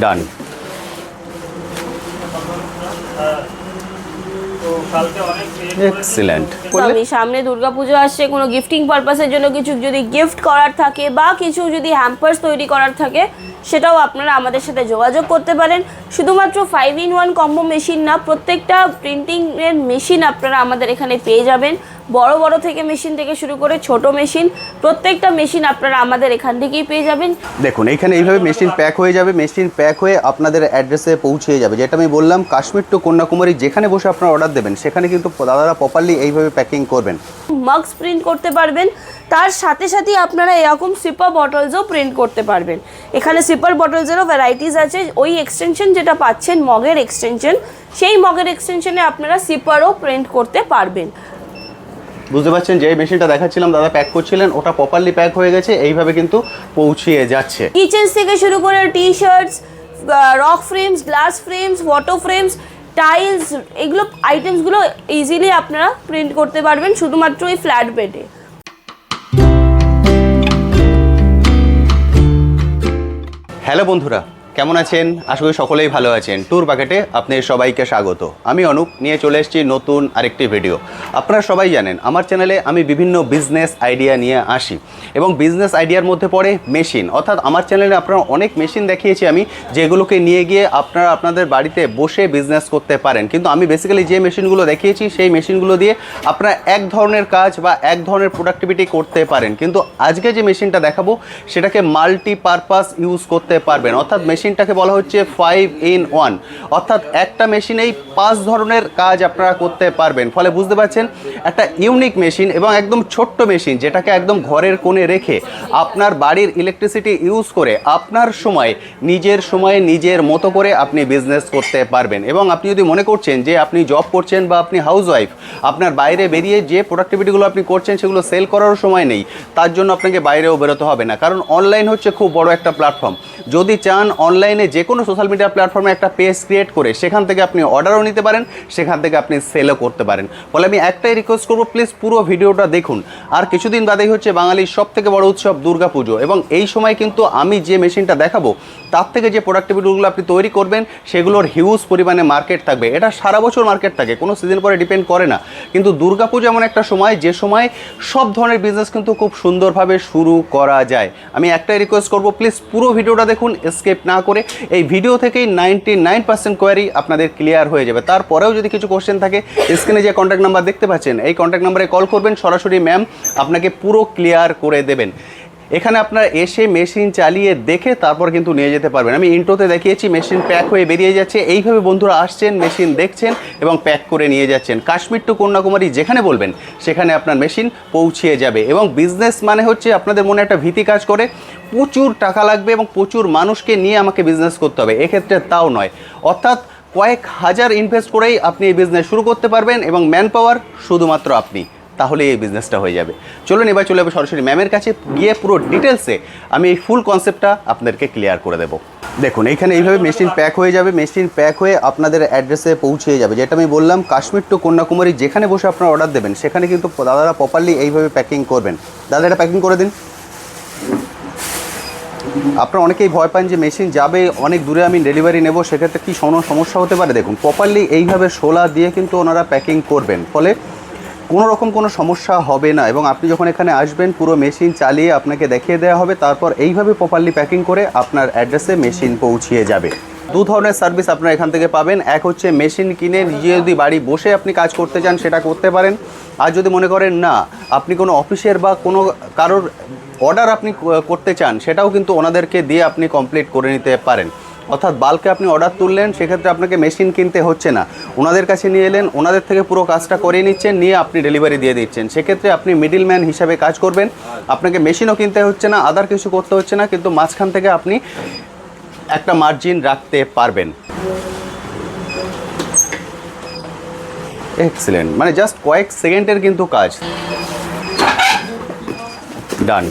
ডান। Excellent. আমি সামনে দুর্গাপুজো আসছে, কোনো গিফটিং পারপাসের জন্য কিছু যদি গিফট করার থাকে বা কিছু যদি হ্যাম্পার্স তৈরি করার থাকে, সেটাও আপনারা আমাদের সাথে যোগাযোগ করতে পারেন। শুধুমাত্র 5-in-1 কম্বো মেশিন না, প্রত্যেকটা প্রিন্টিংয়ের মেশিন আপনারা আমাদের এখানে পেয়ে যাবেন। বড় বড় থেকে মেশিন থেকে শুরু করে ছোট মেশিন, প্রত্যেকটা মেশিন আপনারা আমাদের এখান থেকেই পেয়ে যাবেন। দেখুন এইখানে এইভাবে মেশিন প্যাক হয়ে যাবে, মেশিন প্যাক হয়ে আপনাদের অ্যাড্রেসে পৌঁছে যাবে। যেটা আমি বললাম, কাশ্মীর টু কন্যাকুমারী যেখানে বসে আপনারা অর্ডার দেবেন সেখানে কিন্তু দাদারা প্রপারলি এইভাবে প্যাকিং করবেন। মাস্ক প্রিন্ট করতে পারবেন, তার সাথে সাথে আপনারা এরকম সিপার বটলসও প্রিন্ট করতে পারবেন। এখানে সিপার বটলসেরও ভ্যারাইটিস আছে। ওই এক্সটেনশন যেটা পাচ্ছেন মগের এক্সটেনশন, সেই মগের এক্সটেনশনে আপনারা সিপারও প্রিন্ট করতে পারবেন। বুঝতে পারছেন, যে মেশিনটা দেখাচ্ছিলাম দাদা প্যাক করছিলেন, ওটা প্রপারলি প্যাক হয়ে গেছে, এইভাবে কিন্তু পৌঁছিয়ে যাচ্ছে। কিচেন থেকে শুরু করে টি shorts, rock frames, glass frames, photo frames, tiles, এগুলো আইটেমসগুলো ইজিলি আপনারা প্রিন্ট করতে পারবেন শুধুমাত্র এই ফ্ল্যাট বেডে। হ্যালো বন্ধুরা, কেমন আছেন? আশা করি সকলেই ভালো আছেন। ট্যুর বাকেটে আপনাদের সবাইকে স্বাগত। আমি অনুপ, নিয়ে চলে এসেছি নতুন আরেকটি ভিডিও। আপনারা সবাই জানেন আমার চ্যানেলে আমি বিভিন্ন বিজনেস আইডিয়া নিয়ে আসি, এবং বিজনেস আইডিয়ার মধ্যে পড়ে মেশিন। অর্থাৎ আমার চ্যানেলে আপনারা অনেক মেশিন দেখিয়েছি আমি, যেগুলোকে নিয়ে গিয়ে আপনারা আপনাদের বাড়িতে বসে বিজনেস করতে পারেন। কিন্তু আমি বেসিক্যালি যে মেশিনগুলো দেখিয়েছি সেই মেশিনগুলো দিয়ে আপনারা এক ধরনের কাজ বা এক ধরনের প্রোডাক্টিভিটি করতে পারেন। কিন্তু আজকে যে মেশিনটা দেখাবো সেটাকে মাল্টিপারপাস ইউজ করতে পারবেন। অর্থাৎ মেশিনটাকে বলা হচ্ছে 5-in-1, অর্থাৎ একটা মেশিনেই 5 ধরনের কাজ আপনারা করতে পারবেন। ফলে বুঝতে পারছেন একটা ইউনিক মেশিন এবং একদম ছোট্ট মেশিন, যেটাকে একদম ঘরের কোণে রেখে আপনার বাড়ির ইলেকট্রিসিটি ইউজ করে আপনার নিজের সময়ে নিজের মতো করে আপনি বিজনেস করতে পারবেন। এবং আপনি যদি মনে করছেন যে আপনি জব করছেন বা আপনি হাউসওয়াইফ, আপনার বাইরে বেরিয়ে যে প্রোডাক্টিভিটিগুলো আপনি করছেন সেগুলো সেল করারও সময় নেই, তার জন্য আপনাকে বাইরেও বেরোতে হবে না। কারণ অনলাইন হচ্ছে খুব বড় একটা প্ল্যাটফর্ম। যদি চান অনলাইনে যে কোনো সোশ্যাল মিডিয়া প্ল্যাটফর্মে একটা পেজ ক্রিয়েট করে সেখান থেকে আপনি অর্ডারও নিতে পারেন, সেখান থেকে আপনি সেলও করতে পারেন। ফলে আমি একটাই রিকোয়েস্ট করবো, প্লিজ পুরো ভিডিওটা দেখুন। আর কিছুদিন বাদেই হচ্ছে বাঙালির সবথেকে বড় উৎসব দুর্গাপুজো, এবং এই সময় কিন্তু আমি যে মেশিনটা দেখাবো তার থেকে যে প্রোডাক্টিভিটিগুলো আপনি তৈরি করবেন সেগুলোর হিউজ পরিমাণে মার্কেট থাকবে। এটা সারা বছর মার্কেট থাকে, কোনো সিজন পরে ডিপেন্ড করে না। কিন্তু দুর্গাপুজো এমন একটা সময় যে সময় সব ধরনের বিজনেস কিন্তু খুব সুন্দরভাবে শুরু করা যায়। আমি একটাই রিকোয়েস্ট করবো, প্লিজ পুরো ভিডিওটা দেখুন, স্কিপ না করে। এই ভিডিও থেকেই 99% কোয়ারি আপনাদের ক্লিয়ার হয়ে যাবে। তারপরেও যদি কিছু কোশ্চেন থাকে, স্ক্রিনে যে কন্ট্যাক্ট নাম্বার দেখতে পাচ্ছেন এই কন্ট্যাক্ট নাম্বারে কল করবেন, সরাসরি ম্যাম আপনাকে পুরো ক্লিয়ার করে দেবেন। এখানে আপনারা এসে মেশিন চালিয়ে দেখে তারপর কিন্তু নিয়ে যেতে পারবেন। আমি ইন্ট্রোতে দেখিয়েছি মেশিন প্যাক হয়ে বেরিয়ে যাচ্ছে। এইভাবে বন্ধুরা আসছেন, মেশিন দেখছেন এবং প্যাক করে নিয়ে যাচ্ছেন। কাশ্মীর টু কন্যাকুমারী যেখানে বলবেন সেখানে আপনার মেশিন পৌঁছিয়ে যাবে। এবং বিজনেস মানে হচ্ছে আপনাদের মনে একটা ভীতি কাজ করে, প্রচুর টাকা লাগবে এবং প্রচুর মানুষকে নিয়ে আমাকে বিজনেস করতে হবে। এক্ষেত্রে তাও নয়, অর্থাৎ কয়েক হাজার ইনভেস্ট করেই আপনি এই বিজনেস শুরু করতে পারবেন, এবং ম্যান পাওয়ার শুধুমাত্র আপনি, তাহলে এই বিজনেসটা হয়ে যাবে। চলুন এবার চলে যাবো সরাসরি ম্যামের কাছে, গিয়ে পুরো ডিটেলসে আমি এই ফুল কনসেপ্টটা আপনাদেরকে ক্লিয়ার করে দেবো। দেখুন এইখানে এইভাবে মেশিন প্যাক হয়ে যাবে, মেশিন প্যাক হয়ে আপনাদের অ্যাড্রেসে পৌঁছে যাবে। যেটা আমি বললাম, কাশ্মীর টু কন্যাকুমারী যেখানে বসে আপনারা অর্ডার দেবেন সেখানে কিন্তু দাদারা প্রপারলি এইভাবে প্যাকিং করবেন। দাদা এটা প্যাকিং করে দিন। আপনারা অনেকেই ভয় পান যে মেশিন যাবে অনেক দূরে, আমি ডেলিভারি নেব, সেক্ষেত্রে কী সমস্যা হতে পারে। দেখুন প্রপারলি এইভাবে শোলা দিয়ে কিন্তু ওনারা প্যাকিং করবেন, ফলে কোনো রকম কোনো সমস্যা হবে না। এবং আপনি যখন এখানে আসবেন পুরো মেশিন চালিয়ে আপনাকে দেখিয়ে দেওয়া হবে, তারপর এইভাবে প্রপারলি প্যাকিং করে আপনার অ্যাড্রেসে মেশিন পৌঁছিয়ে যাবে। দু ধরনের সার্ভিস আপনারা এখান থেকে পাবেন। এক হচ্ছে মেশিন কিনে নিজে যদি বাড়ি বসে আপনি কাজ করতে চান সেটা করতে পারেন। আর যদি মনে করেন না আপনি কোনো অফিসের বা কোনো কারোর অর্ডার আপনি করতে চান, সেটাও কিন্তু ওনাদেরকে দিয়ে আপনি কমপ্লিট করে নিতে পারেন। অর্থাৎ বাল্কে আপনি অর্ডার তুললেন, সেক্ষেত্রে আপনাকে মেশিন কিনতে হচ্ছে না, ওনাদের কাছে নিয়ে এলেন, ওনাদের থেকে পুরো কাজটা করিয়ে নিচ্ছেন, নিয়ে আপনি ডেলিভারি দিয়ে দিচ্ছেন। সেক্ষেত্রে আপনি মিডলম্যান হিসাবে কাজ করবেন, আপনাকে মেশিনও কিনতে হচ্ছে না, আদার কিছু করতে হচ্ছে না, কিন্তু মাঝখান থেকে আপনি একটা মার্জিন রাখতে পারবেন। এক্সিলেন্ট, মানে জাস্ট কয়েক সেকেন্ডের কিন্তু কাজ। ডান।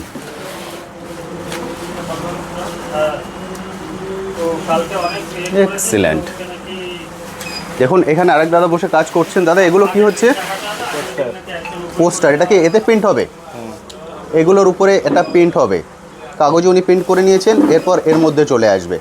এক্সিলেন্ট। দেখুন এখানে আরেক দাদা বসে কাজ করছেন। দাদা এগুলো কি হচ্ছে? পোস্টার। এটা কি এতে প্রিন্ট হবে? এগুলোর উপরে এটা প্রিন্ট হবে, কাগজে উনি প্রিন্ট করে নিয়েছেন, এরপর এর মধ্যে চলে আসবে।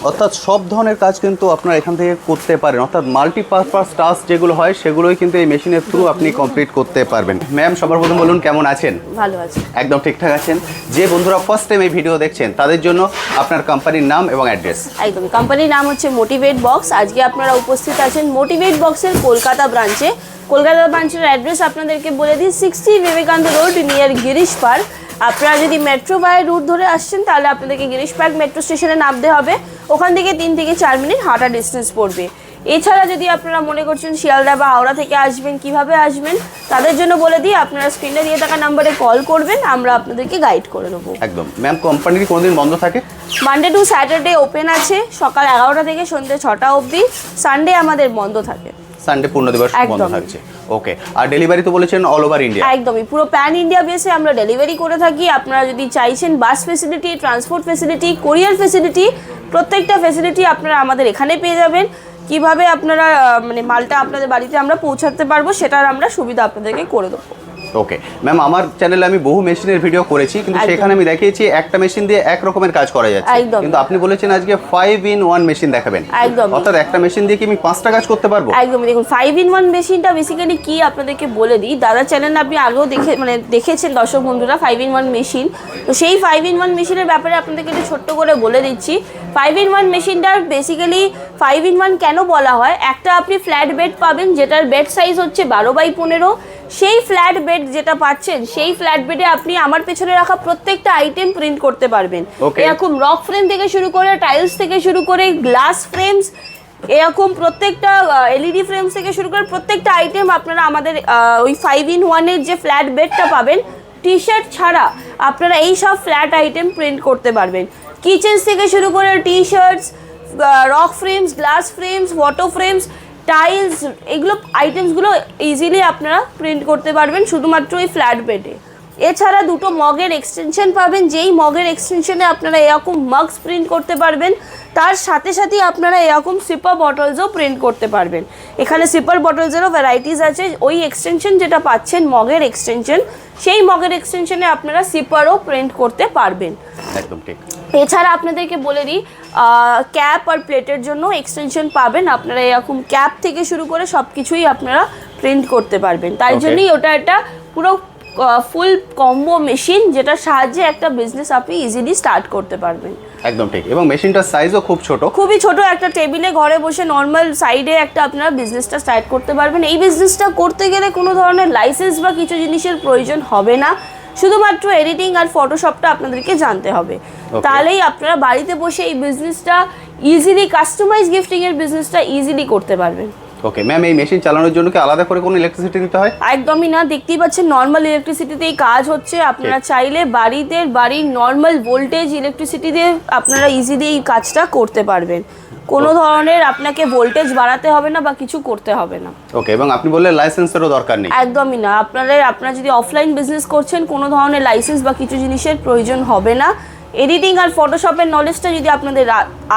অর্থাৎ সব ধরনের কাজ কিন্তু আপনারা এখান থেকে করতে পারেন, অর্থাৎ মাল্টিপারপাস টাস্ক যেগুলো হয় সেগুলোই কিন্তু এই মেশিনের থ্রু আপনি কমপ্লিট করতে পারবেন। ম্যাম, সবার প্রথম বলুন কেমন আছেন? ভালো আছে, একদম ঠিকঠাক আছেন। যে বন্ধুরা ফার্স্ট টাইম এই ভিডিও দেখছেন তাদের জন্য আপনার কোম্পানির নাম এবং অ্যাড্রেস। একদম। কোম্পানির নাম হচ্ছে মোটিভেট বক্স। আজকে আপনারা উপস্থিত আছেন মোটিভেট বক্সের কলকাতা ব্রাঞ্চে। কলকাতা ব্রাঞ্চের অ্যাড্রেস আপনাদেরকে বলে দিই, 60 Vivekananda road near Girish park. আপনারা যদি মেট্রো বাই রুট ধরে আসছেন তাহলে আপনাদেরকে গিরিশ পার্ক মেট্রো স্টেশনে নামতে হবে। ওখান থেকে 3 থেকে 4 মিনিট হাঁটা ডিস্টেন্স পড়বে। এছাড়া যদি আপনারা মনে করছেন শিয়ালদা বা হাওড়া থেকে আসবেন, কিভাবে আসবেন তাদের জন্য বলে দিই, আপনারা স্ক্রিনে দিয়ে থাকা নাম্বারে কল করবেন, আমরা আপনাদেরকে গাইড করে দেবো। একদম। ম্যাম, কোম্পানির কোনোদিন বন্ধ থাকে? মানডে টু স্যাটারডে ওপেন আছে, সকাল 11টা থেকে সন্ধ্যে 6টা অবধি। সানডে আমাদের বন্ধ থাকে। সানডে পূর্ণ দিবস বন্ধ থাকছে। ওকে। আর ডেলিভারি তো বলেছেন অল ওভার ইন্ডিয়া? একদমই, পুরো প্যান ইন্ডিয়া বেসে আমরা ডেলিভারি করে থাকি। আপনারা যদি চাইছেন বাস ফেসিলিটি, ট্রান্সপোর্ট ফেসিলিটি, কোরিয়ার ফেসিলিটি, প্রত্যেকটা ফেসিলিটি আপনারা আমাদের এখানে পেয়ে যাবেন। কিভাবে আপনারা মানে মালটা আপনাদের বাড়িতে আমরা পৌঁছাতে পারবো সেটার আমরা সুবিধা আপনাদেরকে করে দেবো। ওকে ম্যাম, আমার চ্যানেলে আমি বহু মেশিনের ভিডিও করেছি, কিন্তু সেখানে আমি দেখিয়েছি একটা মেশিন দিয়ে এক রকমের কাজ করা যাচ্ছে, কিন্তু আপনি বলেছেন আজকে 5-in-1 মেশিন দেখাবেন। একদম। অর্থাৎ একটা মেশিন দিয়ে কি আমি 5টা কাজ করতে পারবো? একদমই। দেখুন, 5-in-1 মেশিনটা বেসিক্যালি কি আপনাদেরকে বলে দিই। দাদা চ্যানেলে আপনি আগেও দেখেছেন দর্শক বন্ধুরা 5-in-1 মেশিন। তো সেই 5-in-1 মেশিনের ব্যাপারে আপনাদেরকে একটু ছোট্ট করে বলে দিচ্ছি। 5-in-1 মেশিনটার বেসিক্যালি 5-in-1 কেন বলা হয়, একটা আপনি ফ্ল্যাট বেড পাবেন যেটার বেড সাইজ হচ্ছে 12x15। সেই ফ্ল্যাট বেড যেটা পাচ্ছেন সেই ফ্ল্যাট বেডে আপনি আমার পেছনে রাখা প্রত্যেকটা আইটেম প্রিন্ট করতে পারবেন। এরকম রক ফ্রেম থেকে শুরু করে, টাইলস থেকে শুরু করে, গ্লাস ফ্রেমস, এরকম প্রত্যেকটা এলইডি ফ্রেমস থেকে শুরু করে প্রত্যেকটা আইটেম আপনারা আমাদের ওই 5-in-1-এর যে ফ্ল্যাট বেডটা পাবেন, টি শার্ট ছাড়া আপনারা এই সব ফ্ল্যাট আইটেম প্রিন্ট করতে পারবেন। কিচেন্স থেকে শুরু করে টি shorts, rock frames, glass frames, water frames, tiles, এগুলো আইটেমসগুলো ইজিলি আপনারা প্রিন্ট করতে পারবেন শুধুমাত্র এই ফ্ল্যাট বেডে। এছাড়া দুটো মগের এক্সটেনশন পাবেন, যেই মগের এক্সটেনশনে আপনারা এরকম মাগস প্রিন্ট করতে পারবেন। তার সাথে সাথেই আপনারা এরকম সিপার বটলসও প্রিন্ট করতে পারবেন। এখানে সিপার বটলসেরও ভ্যারাইটিস আছে। ওই এক্সটেনশন যেটা পাচ্ছেন মগের এক্সটেনশন, সেই মগের এক্সটেনশনে আপনারা সিপারও প্রিন্ট করতে পারবেন। একদম ঠিক। এছাড়া আপনাদেরকে বলে দিই, ক্যাপ আর প্লেটের জন্য এক্সটেনশন পাবেন। আপনারা এরকম ক্যাপ থেকে শুরু করে সব কিছুই আপনারা প্রিন্ট করতে পারবেন। তাই জন্যই ওটা একটা পুরো ফুল কম্বো মেশিন, যেটার সাহায্যে একটা বিজনেস আপনি ইজিলি স্টার্ট করতে পারবেন। একদম ঠিক। এবং মেশিনটার সাইজও খুব ছোট, খুবই ছোট। একটা টেবিলে ঘরে বসে নর্মাল সাইডে একটা আপনারা বিজনেসটা স্টার্ট করতে পারবেন। এই বিজনেসটা করতে গেলে কোনো ধরনের লাইসেন্স বা কিছু জিনিসের প্রয়োজন হবে না, শুধুমাত্র এডিটিং আর ফটোশপটা আপনাদেরকে জানতে হবে। তাহলেই আপনারা বাড়িতে বসে এই বিজনেসটা ইজিলি, কাস্টমাইজ গিফটিংয়ের বিজনেসটা ইজিলি করতে পারবেন। ওকে ম্যাম, এই মেশিন চালানোর জন্য কি আলাদা করে কোনো ইলেকট্রিসিটি দিতে হয়? একদমই না, দেখতেই পাচ্ছেন নর্মাল ইলেকট্রিসিটিতেই কাজ হচ্ছে। আপনারা চাইলে বাড়ির নর্মাল ভোল্টেজ ইলেকট্রিসিটি দিয়ে আপনারা ইজিলি এই কাজটা করতে পারবেন। কোনো ধরনের আপনাকে ভোল্টেজ বাড়াতে হবে না বা কিছু করতে হবে না। ওকে। এবং আপনি বললেন লাইসেন্সেরও দরকার নেই? একদমই না। আপনারা যদি অফলাইন বিজনেস করছেন কোনো ধরনের লাইসেন্স বা কিছু জিনিসের প্রয়োজন হবে না। এডিটিং আর ফটোশপের নলেজটা যদি আপনাদের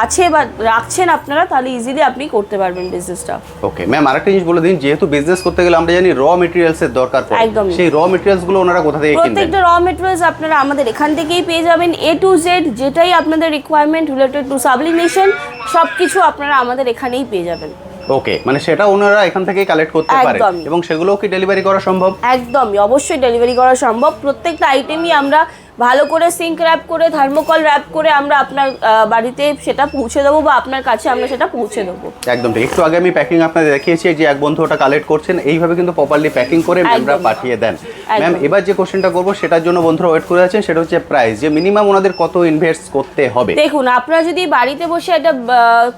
আছে বা রাখছেন আপনারা, তাহলে ইজিলি আপনি করতে পারবেন বিজনেসটা। ওকে ম্যাম, আরেকটা জিনিস বলে দিন, যেহেতু বিজনেস করতে গেলে আমরা জানি র মেটেরিয়ালসের দরকার পড়ে, সেই র মেটেরিয়ালসগুলো ওনারা কোথা থেকে কিনবেন? প্রত্যেকটা র মেটেরিয়ালস আপনারা আমাদের এখান থেকেই পেয়ে যাবেন। A to Z যেটাই আপনাদের রিকোয়ারমেন্ট রিলেটেড টু সাবলিমেশন, সব কিছু আপনারা আমাদের এখানেই পেয়ে যাবেন। ওকে, মানে সেটা ওনারা এখান থেকেই কালেক্ট করতে পারে এবং সেগুলোও কি ডেলিভারি করা সম্ভব? একদমই, অবশ্যই ডেলিভারি করা সম্ভব। প্রত্যেকটা আইটেমই আমরা ভালো করে সিঙ্ক র্যাপ করে, থার্মোকল র্যাপ করে আমরা আপনার বাড়িতে সেটা পৌঁছে দেবো বা আপনার কাছে আমরা সেটা পৌঁছে দেবো। একদম ঠিক। একটু আগে আমি প্যাকিং আপনাদের দেখিয়েছি, যে এক বন্ধু ওটা কালেক্ট করছেন, এইভাবে কিন্তু প্রপারলি প্যাকিং করে আমরা পাঠিয়ে দেন। ম্যাম, এবার যে কোশ্চেনটা করবো সেটার জন্য বন্ধুরা ওয়েট করে আছেন, সেটা হচ্ছে প্রাইস, যে মিনিমাম ওনাদের কত ইনভেস্ট করতে হবে। দেখুন, আপনারা যদি বাড়িতে বসে একটা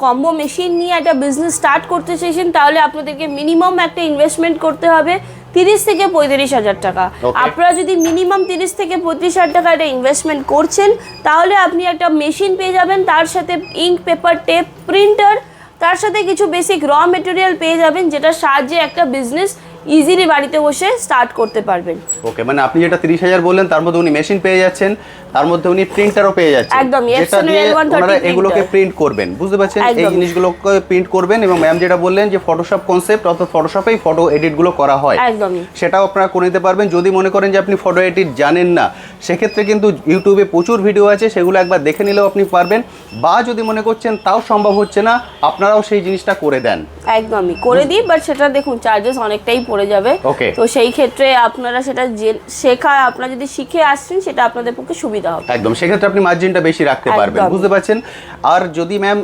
কম্বো মেশিন নিয়ে একটা বিজনেস স্টার্ট করতে চাইছেন, তাহলে আপনাদেরকে মিনিমাম একটা ইনভেস্টমেন্ট করতে হবে 30 থেকে 35,000 টাকা। আপনারা যদি মিনিমাম 30 থেকে 35,000 টাকা একটা ইনভেস্টমেন্ট করছেন, তাহলে আপনি একটা মেশিন পেয়ে যাবেন, তার সাথে ইঙ্ক, পেপার, টেপ, প্রিন্টার, তার সাথে কিছু বেসিক র মেটেরিয়াল পেয়ে যাবেন, যেটার সাহায্যে একটা বিজনেস ইজিলি বাড়িতে বসে স্টার্ট করতে পারবেন। ওকে, মানে আপনি যেটা 30,000 বললেন তার মধ্যে উনি মেশিন পেয়ে যাচ্ছেন, তার মধ্যে উনি প্রিন্টারও পেয়ে যাচ্ছেন, একদমই, যেটা Epson দিয়ে L130 ওনারা printer। এগুলোকে প্রিন্ট করবেন, বুঝতে পারছেন? এই একদমই। জিনিসগুলোকে প্রিন্ট করবেন এবং ম্যাম যেটা বললেন যে ফটোশপ কনসেপ্ট, অর্থাৎ ফটোশপেই ফটো এডিটগুলো করা হয়, একদমই। সেটাও আপনারা করে নিতে পারবেন। যদি মনে করেন যে আপনি ফটো এডিট জানেন না, সেক্ষেত্রে কিন্তু ইউটিউবে প্রচুর ভিডিও আছে, সেগুলো একবার দেখে নিলেও আপনি পারবেন। বা যদি মনে করছেন তাও সম্ভব হচ্ছে না, আপনারাও সেই জিনিসটা করে দেন। একদমই করে দিই, বাট সেটা দেখুন চার্জেস অনেকটাই পড়ে যাবে। Okay. তো সেই ক্ষেত্রে আপনারা সেটা শেখা, আপনারা যদি শিখে আসছেন সেটা আপনাদের পক্ষে সুবিধা হবে। একদম, সেক্ষেত্রে আপনি মার্জিনটা বেশি রাখতে পারবেন, একদম। বুঝতে পারছেন? আর যদি ম্যাম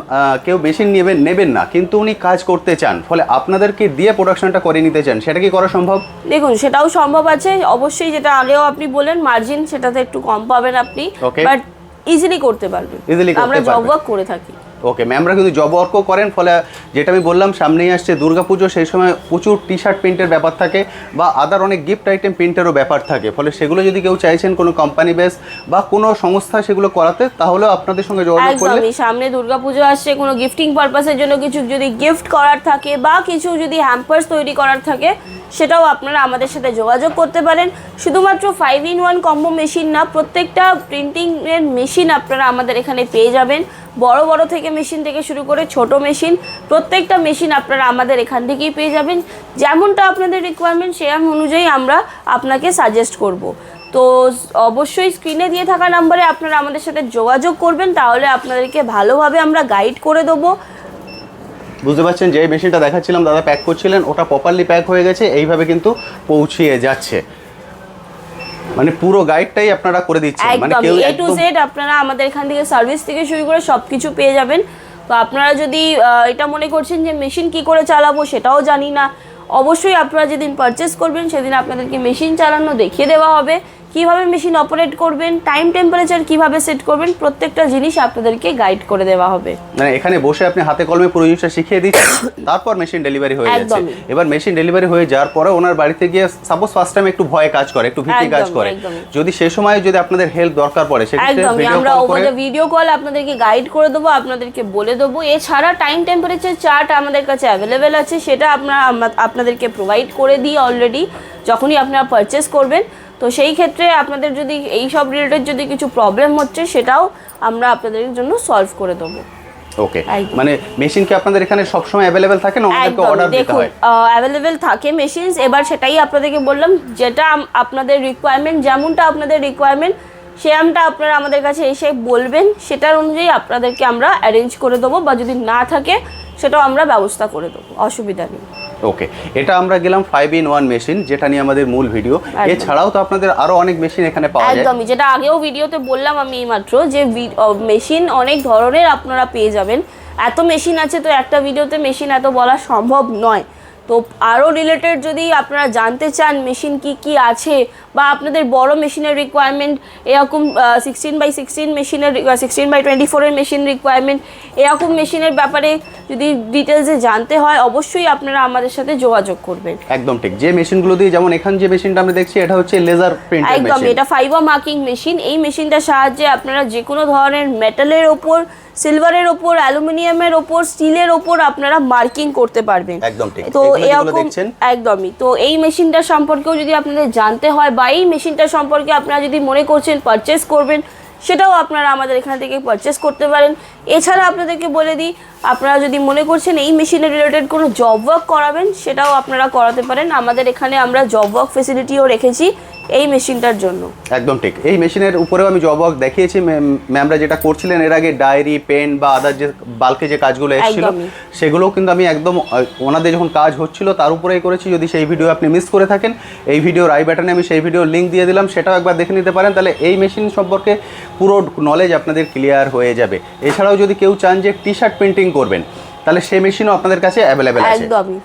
কেউ মেশিন নেবেন না, কিন্তু উনি কাজ করতে চান, ফলে আপনাদেরকে দিয়ে প্রোডাকশনটা করে নিতে চান, সেটা কি করা সম্ভব? দেখুন সেটাও সম্ভব আছে অবশ্যই, যেটা আগেও আপনি বলেন মার্জিন সেটাতে একটু কম পাবেন আপনি, Okay. বাট ইজিলি করতে পারবেন। Easily করতে আমরা জব পারবেন। ওয়ার্ক করে থাকি। ওকে, ম্যামরা কিন্তু জব ওয়ার্কও করেন, ফলে যেটা আমি বললাম সামনেই আসছে দুর্গাপুজো, সেই সময় প্রচুর টি শার্ট প্রিন্টের ব্যাপার থাকে বা আদার অনেক গিফট আইটেম প্রিন্টেরও ব্যাপার থাকে, ফলে সেগুলো যদি কেউ চাইছেন কোনো কোম্পানি বেস বা কোনো সংস্থা সেগুলো করাতে, তাহলেও আপনাদের সঙ্গে যোগাযোগ করলে। একদমই, সামনে দুর্গাপুজো আসছে, কোনো গিফটিং পারপাসের জন্য কিছু যদি গিফট করার থাকে বা কিছু যদি হ্যাম্পার্স তৈরি করার থাকে, সেটাও আপনারা আমাদের সাথে যোগাযোগ করতে পারেন। শুধুমাত্র 5-in-1 কম্বো মেশিন না, প্রত্যেকটা প্রিন্টিংয়ের মেশিন আপনারা আমাদের এখানে পেয়ে যাবেন। বড় বড় থেকে মেশিন থেকে শুরু করে ছোট মেশিন, প্রত্যেকটা মেশিন আপনারা আমাদের এখান থেকেই পেয়ে যাবেন। যেমনটা আপনাদের রিকোয়ারমেন্ট সেরকম অনুযায়ী আমরা আপনাকে সাজেস্ট করব। তো অবশ্যই স্ক্রিনে দিয়ে থাকা নাম্বারে আপনারা আমাদের সাথে যোগাযোগ করবেন, তাহলে আপনাদেরকে ভালোভাবে আমরা গাইড করে দেবো। বুঝতে পারছেন, যে মেশিনটা দেখাচ্ছিলাম দাদা প্যাক করছিলেন, ওটা প্রপারলি প্যাক হয়ে গেছে, এইভাবে কিন্তু পৌঁছিয়ে যাচ্ছে, মানে পুরো গাইডটাই আপনারা করে দিচ্ছেন, মানে একদম কেউ A to Z আপনারা আমাদের এখান থেকে সার্ভিস থেকে শুরু করে সব কিছু পেয়ে যাবেন। তো আপনারা যদি এটা মনে করছেন যে মেশিন কি করে চালাবো সেটাও জানি না, অবশ্যই আপনারা যেদিন পারচেস করবেন সেদিন আপনাদেরকে মেশিন চালানো দেখিয়ে দেওয়া হবে, কিভাবে মেশিন অপারেট করবেন, টাইম টেম্পারেচার কিভাবে সেট করবেন, প্রত্যেকটা জিনিস আপনাদেরকে গাইড করে দেওয়া হবে। মানে এখানে বসে আপনি হাতে কলমে পুরো জিনিসটা শিখিয়ে দিচ্ছেন, তারপর মেশিন ডেলিভারি হয়ে যাচ্ছে। একদমই। এবার মেশিন ডেলিভারি হয়ে যাওয়ার পরে ওনার বাড়িতে গিয়ে সাপোজ ফার্স্ট টাইম একটু ভয় কাজ করে, একটু ভীতি কাজ একদমই, করে, একদমই। যদি সে সময় যদি আপনাদের হেল্প দরকার পড়ে, সেক্ষেত্রে একদমই, ভিডিও আমরা কল ওভার করে দ্য ভিডিও কল আপনাদেরকে গাইড করে দেবো, আপনাদেরকে বলে দেবো। এছাড়া টাইম টেম্পারেচার চার্ট আমাদের কাছে অ্যাভেলেবেল আছে, সেটা আপনাদেরকে প্রোভাইড করে দিই অলরেডি যখনই আপনারা পারচেস করবেন। তো সেই ক্ষেত্রে আপনাদের যদি এই সব রিলেটেড যদি কিছু প্রবলেম হচ্ছে, সেটাও আমরা আপনাদের জন্য সলভ করে দেবো। ওকে, একদম। মানে মেশিন কি আপনাদের এখানে সবসময় অ্যাভেলেবেল থাকে না, ওনাদেরকে একদম, অর্ডার দিতে দেখুন হয়? অ্যাভেলেবেল থাকে মেশিনস, এবার সেটাই আপনাদেরকে বললাম, যেটা আপনাদের রিকোয়ারমেন্ট, যেমনটা আপনাদের রিকোয়ারমেন্ট সেরকমটা আপনারা আমাদের কাছে এসে বলবেন, সেটার অনুযায়ী আপনাদেরকে আমরা অ্যারেঞ্জ করে দেবো, বা যদি না থাকে সেটাও আমরা ব্যবস্থা করে দেবো, অসুবিধা নেই। ওকে, এটা আমরা গেলাম 5-in-1 মেশিন, যেটা নিয়ে আমাদের মূল ভিডিও। একদম। এছাড়াও তো আপনাদের আরো অনেক মেশিন এখানে পাওয়া যায়। একদমই, যেটা আগেও ভিডিওতে বললাম আমি এইমাত্র, যে মেশিন অনেক ধরনের আপনারা পেয়ে যাবেন। এত মেশিন আছে, তো একটা ভিডিওতে মেশিন এত বলা সম্ভব নয়। তো আরও রিলেটেড যদি আপনারা জানতে চান মেশিন কি কি আছে, বা আপনাদের বড় মেশিনের রিকোয়ারমেন্ট, এরকম 16x16 মেশিনের 16x24 এর মেশিন রিকোয়ারমেন্ট, এরকম মেশিনের ব্যাপারে যদি ডিটেলসে জানতে হয়, অবশ্যই আপনারা আমাদের সাথে যোগাযোগ করবেন। একদম ঠিক, যে মেশিনগুলো দিয়ে, যেমন এখানে যে মেশিনটা আমরা দেখছি, এটা হচ্ছে লেজার প্রিন্টার একদম, মেশিন। এটা ফাইবার মার্কিং মেশিন। এই মেশিনটার সাহায্যে আপনারা যে কোনো ধরনের মেটালের ওপর, সিলভারের ওপর, অ্যালুমিনিয়ামের ওপর, স্টিলের ওপর আপনারা মার্কিং করতে পারবেন। একদম ঠিক, তো এগুলো যেগুলো এরকম দেখছেন। একদমই, তো এই মেশিনটা সম্পর্কেও যদি আপনাদের জানতে হয়, বা এই মেশিনটা সম্পর্কে আপনারা যদি মনে করছেন পারচেস করবেন, সেটাও আপনারা আমাদের এখান থেকে পারচেস করতে পারেন। এছাড়া আপনাদেরকে বলে দিই, আপনারা যদি মনে করছেন এই মেশিনের রিলেটেড কোনো জব ওয়ার্ক করাবেন, সেটাও আপনারা করাতে পারেন। আমাদের এখানে আমরা জব ওয়ার্ক ফেসিলিটিও রেখেছি এই মেশিনটার জন্য। একদম ঠিক, এই মেশিনের উপরেও আমি জব ওয়ার্ক দেখিয়েছি। ম্যামরা যেটা করছিলেন এর আগে, ডায়েরি, পেন বা আদার যে বাল্কে যে কাজগুলো এসেছিল, একদমই। সেগুলোও কিন্তু আমি একদম ওনাদের যখন কাজ হচ্ছিল তার উপরেই করেছি। যদি সেই ভিডিও আপনি মিস করে থাকেন, এই ভিডিওর আই বাটনে আমি সেই ভিডিওর লিঙ্ক দিয়ে দিলাম, সেটাও একবার দেখে নিতে পারেন, তাহলে এই মেশিন সম্পর্কে পুরো নলেজ আপনাদের ক্লিয়ার হয়ে যাবে। এছাড়াও যদি কেউ চান যে টি শার্ট প্রিন্টিং করবেন, তাহলে সেই মেশিনও আপনাদের কাছে অ্যাভেলেবেল আছে। একদমই,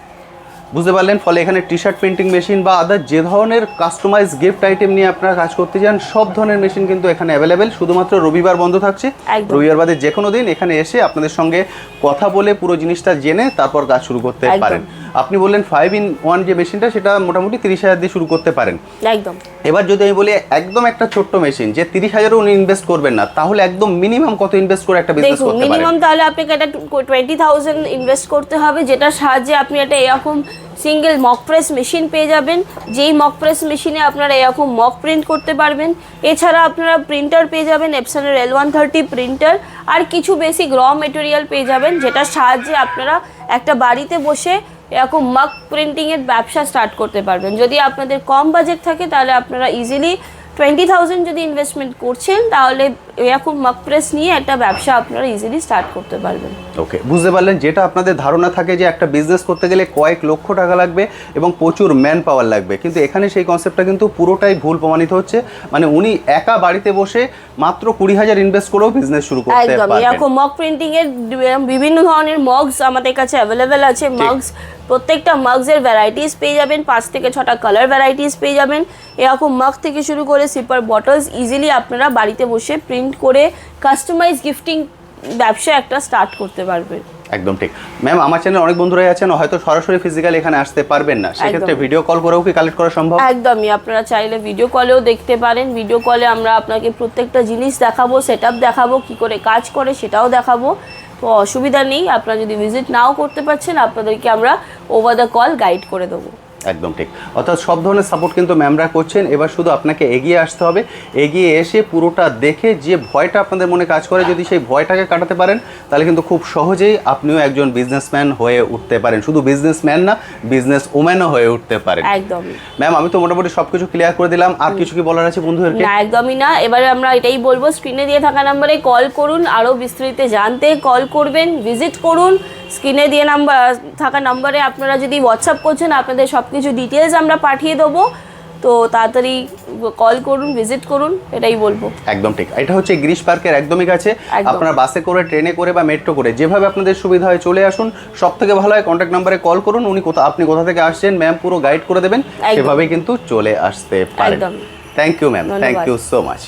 বুঝতে পারলেন? ফলে এখানে টি শার্ট প্রিন্টিং মেশিন বা আদার যে ধরনের কাস্টমাইজ গিফট আইটেম নিয়ে আপনারা কাজ করতে চান, সব ধরনের মেশিন কিন্তু এখানে অ্যাভেলেবেল। শুধুমাত্র রবিবার বন্ধ থাকছে, একদম। রবিবার বাদে যে কোনো দিন এখানে এসে আপনাদের সঙ্গে কথা বলে পুরো জিনিসটা জেনে তারপর কাজ শুরু করতে একদম। পারেন। আপনি বললেন 5-in-1 যে মেশিনটা, সেটা মোটামুটি 30,000 দিয়ে শুরু করতে পারেন। একদম। এবার যদি আমি বলি একদম একটা ছোট্ট মেশিন, যে 30,000ও উনি ইনভেস্ট করবেন না, তাহলে একদম মিনিমাম কত ইনভেস্ট করে একটা বিজনেস দেখুন, করতে পারেন? মিনিমাম তাহলে আপনাকে একটা 20,000 ইনভেস্ট করতে হবে, যেটার সাহায্যে আপনি একটা এরকম সিঙ্গেল মক প্রেস মেশিন পেয়ে যাবেন, যেই মক প্রেস মেশিনে আপনারা এরকম মক প্রিন্ট করতে পারবেন। এছাড়া আপনারা প্রিন্টার পেয়ে যাবেন, এপসনের L130 প্রিন্টার, আর কিছু বেসিক র মেটেরিয়াল পেয়ে যাবেন, যেটার সাহায্যে আপনারা একটা বাড়িতে বসে এরকম মক প্রিন্টিংয়ের ব্যবসা স্টার্ট করতে পারবেন। যদি আপনাদের কম বাজেট থাকে তাহলে আপনারা ইজিলি 20,000 যদি ইনভেস্টমেন্ট করছেন তাহলে এরকম মক প্রেস নিয়ে একটা ব্যবসা আপনারা ইজিলি স্টার্ট করতে পারবেন। ওকে, বুঝতে পারলেন। যেটা আপনাদের ধারণা থাকে যে একটা বিজনেস করতে গেলে কয়েক লক্ষ টাকা লাগবে এবং প্রচুর ম্যান পাওয়ার লাগবে, কিন্তু এখানে সেই কনসেপ্টটা কিন্তু পুরোটাই ভুল প্রমাণিত হচ্ছে। মানে উনি একা বাড়িতে বসে মাত্র 20,000 ইনভেস্ট করেও বিজনেস শুরু করতে একদম পারবেন। এরকম মক প্রিন্টিং এর বিভিন্ন ধরনের মগস আমাদের কাছে অ্যাভেলেবেল আছে। মগস, প্রত্যেকটা মগসের ভ্যারাইটিস পেয়ে যাবেন, 5 থেকে 6টা কালার ভ্যারাইটিস পেয়ে যাবেন। এরকম মগ থেকে শুরু করে সিপার বটলস ইজিলি আপনারা বাড়িতে বসে প্রিন্ট করে কাস্টমাইজ গিফটিং ব্যবসা একটা স্টার্ট করতে পারবেন। একদম ঠিক। ম্যাম, আমার চ্যানেলে অনেক বন্ধুরাই আছেন হয়তো সরাসরি ফিজিক্যালি এখানে আসতে পারবেন না, সেক্ষেত্রে ভিডিও কল করেও কি কালেক্ট করা সম্ভব? একদমই, আপনারা চাইলে ভিডিও কলেও দেখতে পারেন। ভিডিও কলে আমরা আপনাকে প্রত্যেকটা জিনিস দেখাবো, সেটআপ দেখাবো, কি করে কাজ করে সেটাও দেখাবো। তো অসুবিধা নেই, আপনারা যদি ভিজিট নাও করতে পারছেন আপনাদেরকে আমরা ওভার দ্য কল গাইড করে দেবো। একদম ঠিক। অর্থাৎ সব ধরনের সাপোর্ট কিন্তু ম্যামরা করছেন। এবার শুধু আপনাকে এগিয়ে আসতে হবে, এগিয়ে এসে পুরোটা দেখে যে ভয়টা আপনাদের মনে কাজ করে যদি সেই ভয়টাকে কাটাতে পারেন তাহলে কিন্তু খুব সহজেই আপনিও একজন বিজনেসম্যান হয়ে উঠতে পারেন। শুধু বিজনেসম্যান না, বিজনেস ওম্যানও হয়ে উঠতে পারেন। একদমই। ম্যাম, আমি তো মোটামুটি সবকিছু ক্লিয়ার করে দিলাম, আর কিছু কি বলার আছে বন্ধুদেরকে? না, একদমই না। এবারে আমরা এটাই বলবো, স্ক্রিনে দিয়ে থাকা নাম্বারে কল করুন, আরও বিস্তারিত জানতে কল করবেন, ভিজিট করুন। স্ক্রিনে দিয়ে থাকা নাম্বারে আপনারা যদি হোয়াটসঅ্যাপ করছেন আপনাদের সব কিছু ডিটেলস আমরা পাঠিয়ে দেবো। তো তাড়াতাড়ি কল করুন, ভিজিট করুন, এটাই বলবো। একদম ঠিক। এটা হচ্ছে গ্রিস পার্কের একদমই কাছে। আপনারা বাসে করে, ট্রেনে করে বা মেট্রো করে যেভাবে আপনাদের সুবিধা হয় চলে আসুন। সব থেকে ভালো হয় কন্ট্যাক্ট নাম্বারে কল করুন, আপনি কোথা থেকে আসছেন ম্যাম পুরো গাইড করে দেবেন, সেভাবেই কিন্তু চলে আসতে পারেন। Thank you ma'am, thank you so much.